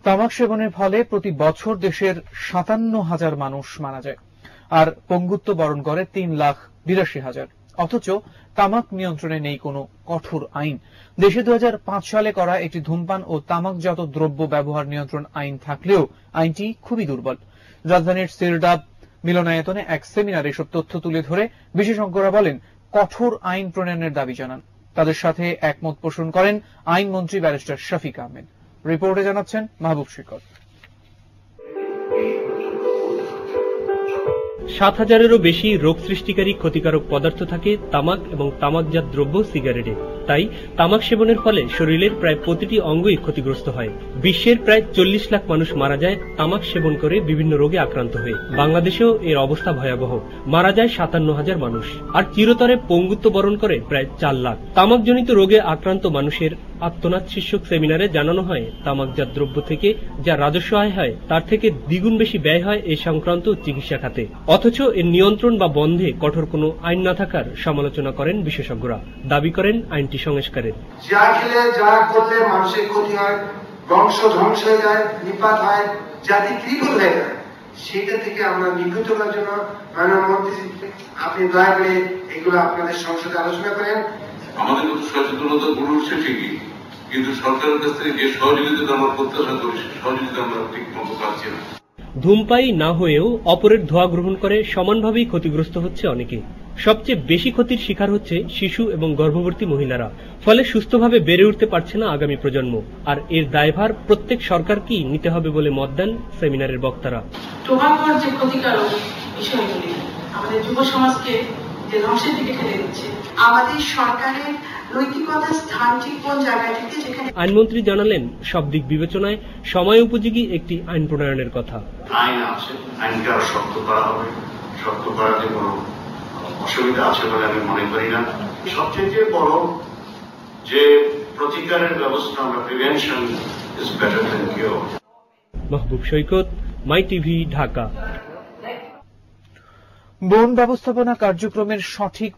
তামাক সেবনের ফলে প্রতি বছর দেশের ৫৭,০০০ মানুষ মারা যায় আর পঙ্গুত্ব বরণ করে ৩,৮২,০০০। অথচ তামাক নিয়ন্ত্রণে নেই কোনো কঠোর আইন। দেশে ২০০৫ সালে করা একটি ধূমপান ও তামাকজাত দ্রব্য ব্যবহার নিয়ন্ত্রণ আইন থাকলেও আইনটি খুবই দুর্বল। রাজধানীর সিরডাব মিলনায়তনে এক সেমিনারে এসব তথ্য তুলে ধরে বিশেষজ্ঞরা বলেন, কঠোর আইন প্রণয়নের দাবি জানান। তাদের সাথে একমত পোষণ করেন আইনমন্ত্রী ব্যারিস্টার শফিক আহমেদ। রিপোর্টে জানাচ্ছেন মাহবুব সৈকত। ৭,০০০-এরও বেশি রোগ সৃষ্টিকারী ক্ষতিকারক পদার্থ থাকে তামাক এবং তামাকজাত দ্রব্য সিগারেটে। তাই তামাক সেবনের ফলে শরীরের প্রায় প্রতিটি অঙ্গই ক্ষতিগ্রস্ত হয়। বিশ্বের প্রায় ৪০ লাখ মানুষ মারা যায় তামাক সেবন করে বিভিন্ন রোগে আক্রান্ত হয়ে। বাংলাদেশেও এর অবস্থা ভয়াবহ। মারা যায় ৫৭,০০০ মানুষ আর চিরতরে পঙ্গুত্ব বরণ করে প্রায় ৪ লাখ। তামাকজনিত রোগে আক্রান্ত মানুষের আত্মনাদ শীর্ষক সেমিনারে জানানো হয়, তামাকজাত দ্রব্য থেকে যা রাজস্ব আয় হয় তার থেকে দ্বিগুণ বেশি ব্যয় হয় এ সংক্রান্ত চিকিৎসা খাতে। অথচ এর নিয়ন্ত্রণ বা বন্ধে কঠোর কোনো আইন না থাকার সমালোচনা করেন বিশেষজ্ঞরা। দাবি করেন আইনটি সংস্কারের। যা খেলে যা করলে মানুষের ক্ষতি হয়, বংশ ধ্বংস হয়ে যায়, নিপাত হয়, জাতি বিপদ হয়ে যায়, সেটা থেকে আমরা নিবৃত্ত করার জন্য মাননীয় মন্ত্রী আপনি দয়া করে এগুলো আপনাদের সংসদে আলোচনা করেন। আমাদের মতো সচেতনতা গড়ে উঠছে ঠিকই, কিন্তু সরকারের কাছ থেকে যে সহযোগিতা আমরা প্রত্যাশা করি সে সহযোগিতা আমরা ঠিক মতো পাচ্ছি না। ধূমপায়ী না হয়েও অপরের ধোঁয়া গ্রহণ করে সমানভাবেই ক্ষতিগ্রস্ত হচ্ছে অনেকে। সবচেয়ে বেশি ক্ষতির শিকার হচ্ছে শিশু এবং গর্ভবতী মহিলারা। ফলে সুস্থভাবে বেড়ে উঠতে পারছে না আগামী প্রজন্ম। আর এর দায়ভার প্রত্যেক সরকারকেই নিতে হবে বলে মত দেন সেমিনারের বক্তারা। টোবাকোর যে ক্ষতিকারক বিষয়গুলি আমাদের যুব সমাজকে যে ধ্বংসের দিকে ঠেলে দিচ্ছে, আমাদের সরকারের নৈতিকতার স্থান ঠিক কোন জায়গাটিতে, যেখানে আইনমন্ত্রী জানালেন, সব দিক বিবেচনায় সময় উপযোগী একটি আইন প্রণয়নের কথা। আইন আছে, আইনকে আরো শক্ত করা হবে। শক্ত করাতে কোনো অসুবিধা আছে বলে আমি মনে করি না। সবচেয়ে বড় যে প্রতিকারের ব্যবস্থা, আমরা prevention is better than cure. Mahbub Saikat, my TV, Dhaka. বন ব্যবস্থাপনা কার্যক্রমের সঠিক